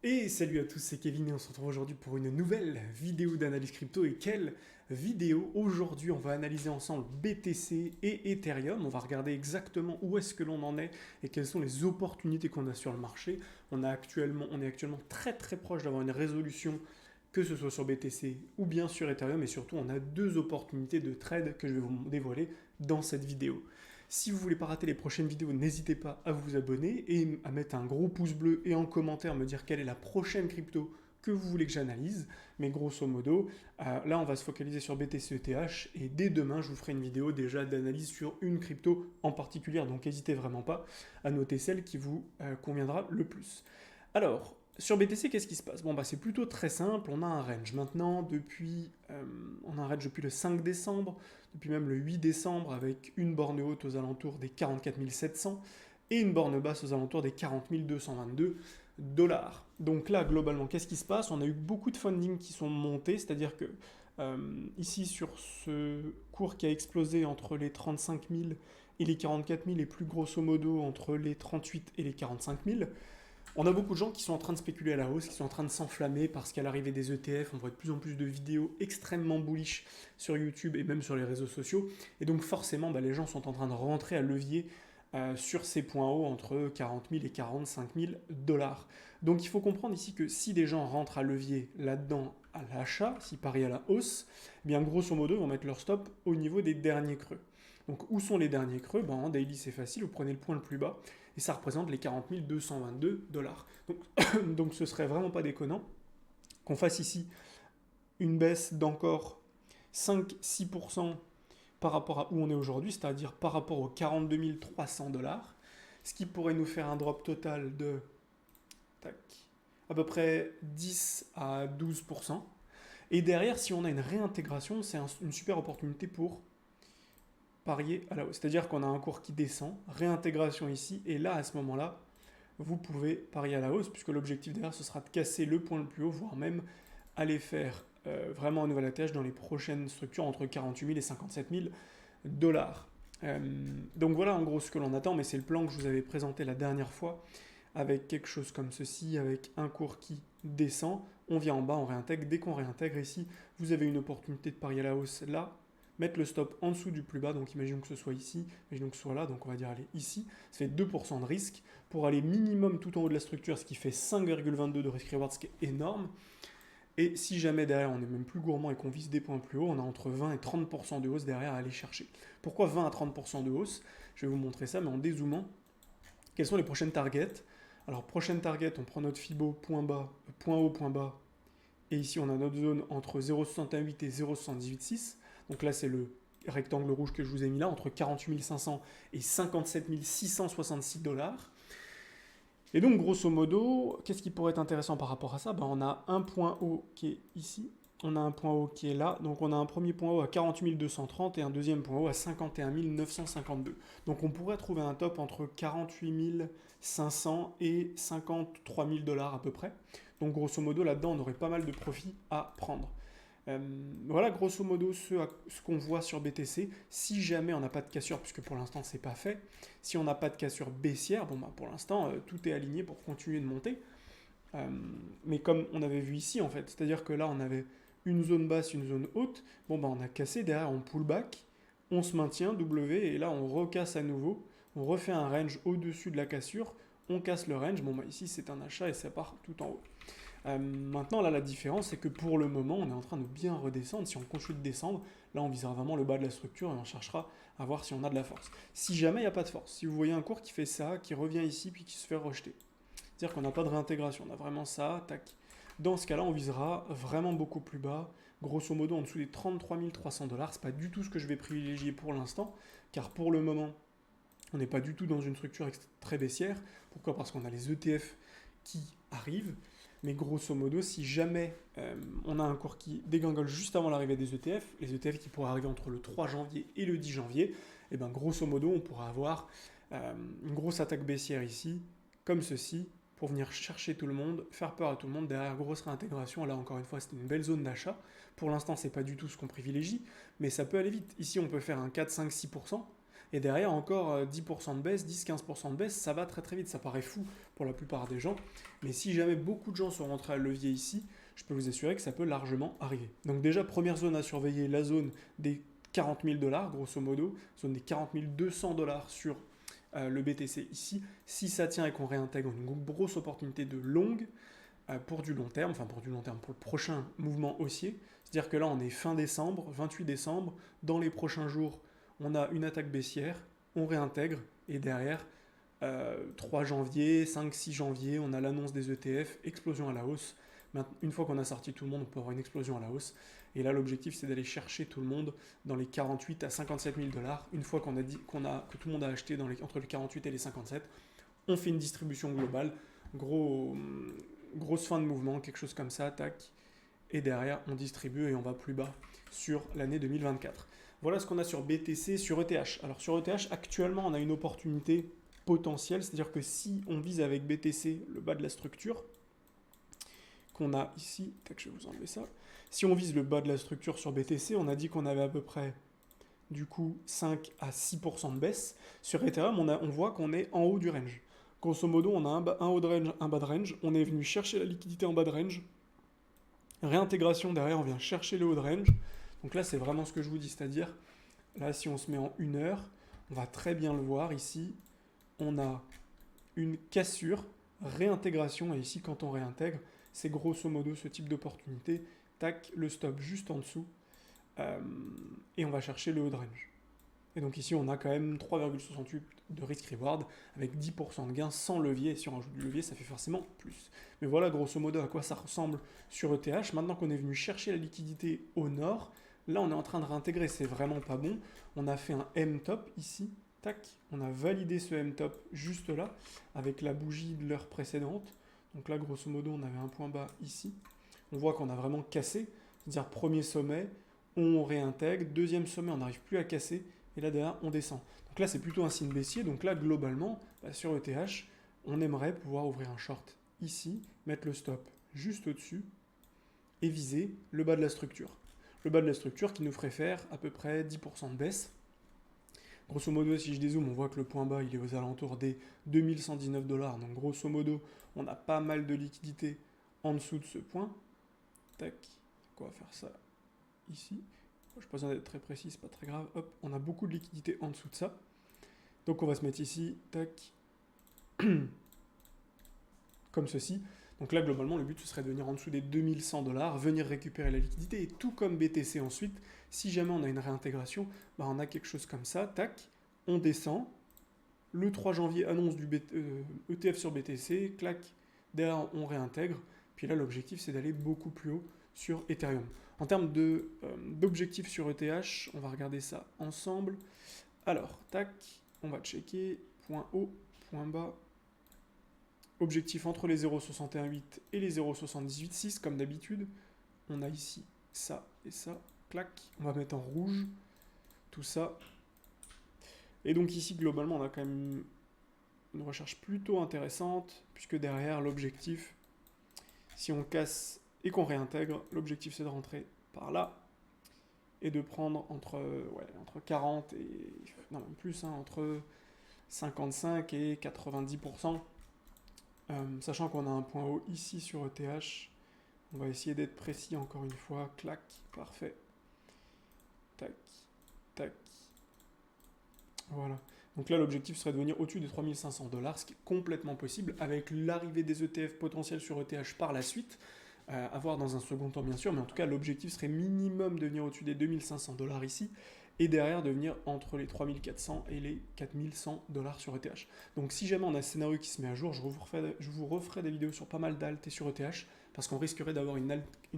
Et salut à tous, c'est Kevin et on se retrouve aujourd'hui pour une nouvelle vidéo d'analyse crypto. Et quelle vidéo! Aujourd'hui, on va analyser ensemble BTC et Ethereum. On va regarder exactement où est-ce que l'on en est et quelles sont les opportunités qu'on a sur le marché. On est actuellement très très proche d'avoir une résolution, que ce soit sur BTC ou bien sur Ethereum. Et surtout, on a deux opportunités de trade que je vais vous dévoiler dans cette vidéo. Si vous ne voulez pas rater les prochaines vidéos, n'hésitez pas à vous abonner et à mettre un gros pouce bleu et en commentaire me dire quelle est la prochaine crypto que vous voulez que j'analyse. Mais grosso modo, là on va se focaliser sur BTC ETH et dès demain je vous ferai une vidéo déjà d'analyse sur une crypto en particulier. Donc n'hésitez vraiment pas à noter celle qui vous conviendra le plus. Alors, sur BTC, qu'est-ce qui se passe? Bon, bah, c'est plutôt très simple. On a un range maintenant on a un range depuis le 5 décembre, depuis même le 8 décembre, avec une borne haute aux alentours des 44 700 et une borne basse aux alentours des 40 222 dollars. Donc là, globalement, qu'est-ce qui se passe? On a eu beaucoup de funding qui sont montés, c'est-à-dire que ici, sur ce cours qui a explosé entre les 35 000 et les 44 000, et plus grosso modo entre les 38 et les 45 000, on a beaucoup de gens qui sont en train de spéculer à la hausse, qui sont en train de s'enflammer parce qu'à l'arrivée des ETF, on voit de plus en plus de vidéos extrêmement bullish sur YouTube et même sur les réseaux sociaux. Et donc forcément, bah, les gens sont en train de rentrer à levier sur ces points hauts entre 40 000 et 45 000 dollars. Donc il faut comprendre ici que si des gens rentrent à levier là-dedans à l'achat, s'ils parient à la hausse, eh bien grosso modo, ils vont mettre leur stop au niveau des derniers creux. Donc où sont les derniers creux? Ben, en daily c'est facile, vous prenez le point le plus bas et ça représente les 40 222 dollars. Donc ce serait vraiment pas déconnant qu'on fasse ici une baisse d'encore 5-6% par rapport à où on est aujourd'hui, c'est-à-dire par rapport aux 42 300 dollars, ce qui pourrait nous faire un drop total de tac, à peu près 10 à 12%. Et derrière, si on a une réintégration, c'est une super opportunité pour parier à la hausse. C'est-à-dire qu'on a un cours qui descend, réintégration ici, et là, à ce moment-là, vous pouvez parier à la hausse, puisque l'objectif derrière, ce sera de casser le point le plus haut, voire même aller faire vraiment un nouvel atterrissage dans les prochaines structures entre 48 000 et 57 000 dollars. Donc voilà en gros ce que l'on attend, mais c'est le plan que je vous avais présenté la dernière fois, avec quelque chose comme ceci, avec un cours qui descend, on vient en bas, on réintègre, dès qu'on réintègre ici, vous avez une opportunité de parier à la hausse là, mettre le stop en dessous du plus bas, donc imaginons que ce soit ici, imaginons que ce soit là, donc on va dire aller ici, ça fait 2% de risque, pour aller minimum tout en haut de la structure, ce qui fait 5,22 de risk reward, ce qui est énorme, et si jamais derrière on est même plus gourmand et qu'on vise des points plus hauts, on a entre 20 et 30% de hausse derrière à aller chercher. Pourquoi 20 à 30% de hausse? Je vais vous montrer ça, mais en dézoomant, quelles sont les prochaines targets? Alors prochaine target, on prend notre Fibo point bas, point haut, point bas, et ici on a notre zone entre 0,68 et 0,786. Donc là c'est le rectangle rouge que je vous ai mis là, entre 48 500 et 57 666 dollars. Et donc, grosso modo, qu'est-ce qui pourrait être intéressant par rapport à ça? Ben, on a un point haut qui est ici, on a un point haut qui est là, donc on a un premier point haut à 48 230 et un deuxième point haut à 51 952. Donc on pourrait trouver un top entre 48 500 et 53 000 dollars à peu près. Donc grosso modo, là-dedans, on aurait pas mal de profits à prendre. Euh, voilà grosso modo ce qu'on voit sur BTC. Si jamais on n'a pas de cassure, puisque pour l'instant c'est pas fait, si on n'a pas de cassure baissière, bon bah pour l'instant tout est aligné pour continuer de monter. Euh, mais comme on avait vu ici en fait, c'est-à-dire que là on avait une zone basse, une zone haute, bon bah on a cassé, derrière on pull back, on se maintient W et là on recasse à nouveau, on refait un range au-dessus de la cassure, on casse le range, bon bah ici c'est un achat et ça part tout en haut. Maintenant, là, la différence, c'est que pour le moment, on est en train de bien redescendre. Si on continue de descendre, là, on visera vraiment le bas de la structure et on cherchera à voir si on a de la force. Si jamais il n'y a pas de force, si vous voyez un cours qui fait ça, qui revient ici, puis qui se fait rejeter, c'est-à-dire qu'on n'a pas de réintégration, on a vraiment ça, tac. Dans ce cas-là, on visera vraiment beaucoup plus bas, grosso modo en dessous des 33 300 dollars. C'est pas du tout ce que je vais privilégier pour l'instant, car pour le moment, on n'est pas du tout dans une structure très baissière. Pourquoi? Parce qu'on a les ETF qui arrivent. Mais grosso modo, si jamais on a un cours qui dégringole juste avant l'arrivée des ETF, les ETF qui pourraient arriver entre le 3 janvier et le 10 janvier, et bien grosso modo, on pourra avoir une grosse attaque baissière ici, comme ceci, pour venir chercher tout le monde, faire peur à tout le monde, derrière grosse réintégration. Là, encore une fois, c'est une belle zone d'achat. Pour l'instant, c'est pas du tout ce qu'on privilégie, mais ça peut aller vite. Ici, on peut faire un 4, 5, 6%. Et derrière, encore 10% de baisse, 10-15% de baisse, ça va très très vite. Ça paraît fou pour la plupart des gens. Mais si jamais beaucoup de gens sont rentrés à levier ici, je peux vous assurer que ça peut largement arriver. Donc déjà, première zone à surveiller, la zone des 40 000 $, grosso modo, zone des 40 200 $ sur le BTC ici. Si ça tient et qu'on réintègre une grosse opportunité de longue pour du long terme, enfin pour du long terme, pour le prochain mouvement haussier, c'est-à-dire que là on est fin décembre, 28 décembre, dans les prochains jours on a une attaque baissière, on réintègre, et derrière 3 janvier, 5-6 janvier, on a l'annonce des ETF, explosion à la hausse. Une fois qu'on a sorti tout le monde, on peut avoir une explosion à la hausse. Et là, l'objectif, c'est d'aller chercher tout le monde dans les 48 à 57 000 $. Une fois qu'on a dit que tout le monde a acheté entre les 48 et les 57, on fait une distribution globale. Grosse fin de mouvement, quelque chose comme ça, tac. Et derrière, on distribue et on va plus bas sur l'année 2024. Voilà ce qu'on a sur BTC, sur ETH. Alors sur ETH, actuellement, on a une opportunité potentielle, c'est-à-dire que si on vise avec BTC le bas de la structure, qu'on a ici, tac, je vais vous enlever ça. Si on vise le bas de la structure sur BTC, on a dit qu'on avait à peu près du coup 5 à 6% de baisse. Sur Ethereum, on voit qu'on est en haut du range. Grosso modo, on a un haut de range, un bas de range. On est venu chercher la liquidité en bas de range. Réintégration derrière, on vient chercher le haut de range. Donc là, c'est vraiment ce que je vous dis, c'est-à-dire, là, si on se met en 1 heure, on va très bien le voir ici. On a une cassure, réintégration, et ici, quand on réintègre, c'est grosso modo ce type d'opportunité. Tac, le stop juste en dessous, et on va chercher le haut de range. Et donc ici, on a quand même 3,68 de risk-reward avec 10% de gain sans levier. Et si on rajoute du levier, ça fait forcément plus. Mais voilà grosso modo à quoi ça ressemble sur ETH. Maintenant qu'on est venu chercher la liquidité au nord, là, on est en train de réintégrer. C'est vraiment pas bon. On a fait un M-top ici. Tac, on a validé ce M-top juste là avec la bougie de l'heure précédente. Donc là, grosso modo, on avait un point bas ici. On voit qu'on a vraiment cassé. C'est-à-dire premier sommet, on réintègre. Deuxième sommet, on n'arrive plus à casser. Et là, derrière, on descend. Donc là, c'est plutôt un signe baissier. Donc là, globalement, sur ETH, on aimerait pouvoir ouvrir un short ici, mettre le stop juste au-dessus et viser le bas de la structure. Le bas de la structure qui nous ferait faire à peu près 10% de baisse. Grosso modo, si je dézoome, on voit que le point bas, il est aux alentours des 2119 $. Donc grosso modo, on a pas mal de liquidité en dessous de ce point. Tac, on va faire ça ici. Je n'ai pas besoin d'être très précis, c'est pas très grave. Hop, on a beaucoup de liquidité en dessous de ça. Donc on va se mettre ici, tac, comme ceci. Donc là, globalement, le but, ce serait de venir en dessous des 2100 $, venir récupérer la liquidité. Et tout comme BTC ensuite, si jamais on a une réintégration, bah on a quelque chose comme ça, tac, on descend. Le 3 janvier, annonce du ETF sur BTC, clac, derrière, on réintègre. Puis là, l'objectif, c'est d'aller beaucoup plus haut sur Ethereum. En termes d'objectifs sur ETH, on va regarder ça ensemble. Alors, tac, on va checker, point haut, point bas. Objectif entre les 0,618 et les 0,786, comme d'habitude. On a ici ça et ça, clac. On va mettre en rouge tout ça. Et donc ici, globalement, on a quand même une recherche plutôt intéressante, puisque derrière, l'objectif, si on casse et qu'on réintègre, l'objectif c'est de rentrer par là et de prendre entre 40 et... non, même plus, hein, entre 55 et 90%. Sachant qu'on a un point haut ici sur ETH, on va essayer d'être précis encore une fois. Clac, parfait. Tac, tac. Voilà. Donc là, l'objectif serait de venir au-dessus des 3500 $, ce qui est complètement possible avec l'arrivée des ETF potentiels sur ETH par la suite. À voir dans un second temps, bien sûr, mais en tout cas, l'objectif serait minimum de venir au-dessus des 2500 $ ici, et derrière de venir entre les 3400 et les 4100 $ sur ETH. Donc si jamais on a un scénario qui se met à jour, je vous referai des vidéos sur pas mal d'alt et sur ETH, parce qu'on risquerait d'avoir une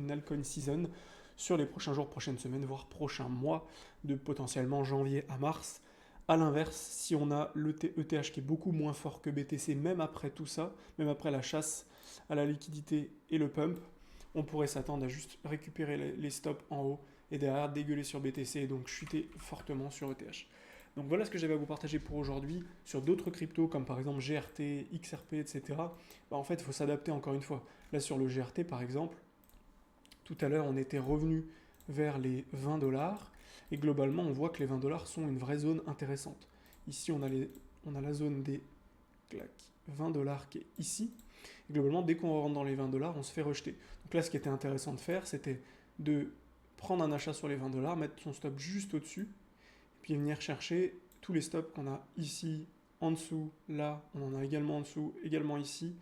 altcoin season sur les prochains jours, prochaines semaines, voire prochains mois, de potentiellement janvier à mars. A l'inverse, si on a l'ETH qui est beaucoup moins fort que BTC, même après tout ça, même après la chasse à la liquidité et le pump, on pourrait s'attendre à juste récupérer les stops en haut et derrière dégueuler sur BTC et donc chuter fortement sur ETH. Donc voilà ce que j'avais à vous partager pour aujourd'hui. Sur d'autres cryptos comme par exemple GRT, XRP, etc., bah en fait il faut s'adapter encore une fois. Là sur le GRT par exemple, tout à l'heure on était revenu vers les 20 $ et globalement on voit que les 20 $ sont une vraie zone intéressante. Ici, on a la zone des 20$ qui est ici. Et globalement, dès qu'on rentre dans les 20$, on se fait rejeter. Donc là, ce qui était intéressant de faire, c'était de prendre un achat sur les 20$, mettre son stop juste au-dessus, et puis venir chercher tous les stops qu'on a ici, en dessous, là, on en a également en dessous, également ici.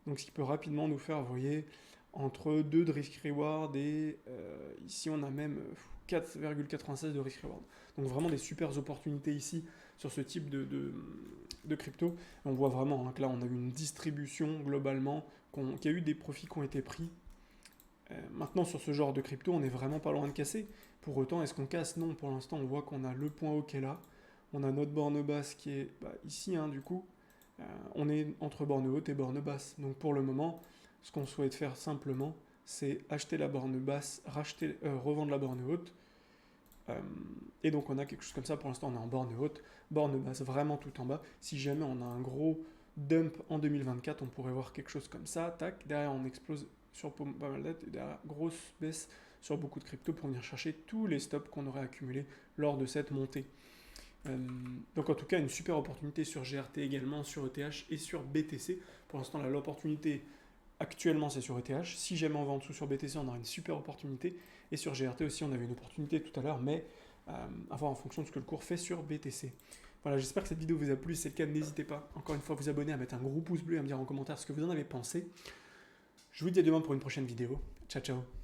Donc ce qui peut rapidement nous faire, vous voyez, entre 2 de risk-reward et ici on a même 4,96 de risk-reward. Donc vraiment des super opportunités ici sur ce type de crypto. On voit vraiment hein, que là on a eu une distribution globalement, qu'il y a eu des profits qui ont été pris. Maintenant sur ce genre de crypto on n'est vraiment pas loin de casser. Pour autant est-ce qu'on casse? Non, pour l'instant on voit qu'on a le point haut qui est là. On a notre borne basse qui est ici hein, du coup. On est entre borne haute et borne basse. Donc pour le moment, ce qu'on souhaite faire simplement, c'est acheter la borne basse, revendre la borne haute. Et donc on a quelque chose comme ça. Pour l'instant, on est en borne haute, borne basse vraiment tout en bas. Si jamais on a un gros dump en 2024, on pourrait voir quelque chose comme ça. Tac, derrière on explose sur pas mal d'être et derrière grosse baisse sur beaucoup de crypto pour venir chercher tous les stops qu'on aurait accumulés lors de cette montée. Donc en tout cas une super opportunité sur GRT également, sur ETH et sur BTC. Pour l'instant là l'opportunité actuellement c'est sur ETH. Si jamais on va en dessous sur BTC on aura une super opportunité. Et sur GRT aussi on avait une opportunité tout à l'heure, mais à voir en fonction de ce que le cours fait sur BTC. Voilà, j'espère que cette vidéo vous a plu. Si c'est le cas, n'hésitez pas encore une fois à vous abonner, à mettre un gros pouce bleu et à me dire en commentaire ce que vous en avez pensé. Je vous dis à demain pour une prochaine vidéo. Ciao ciao.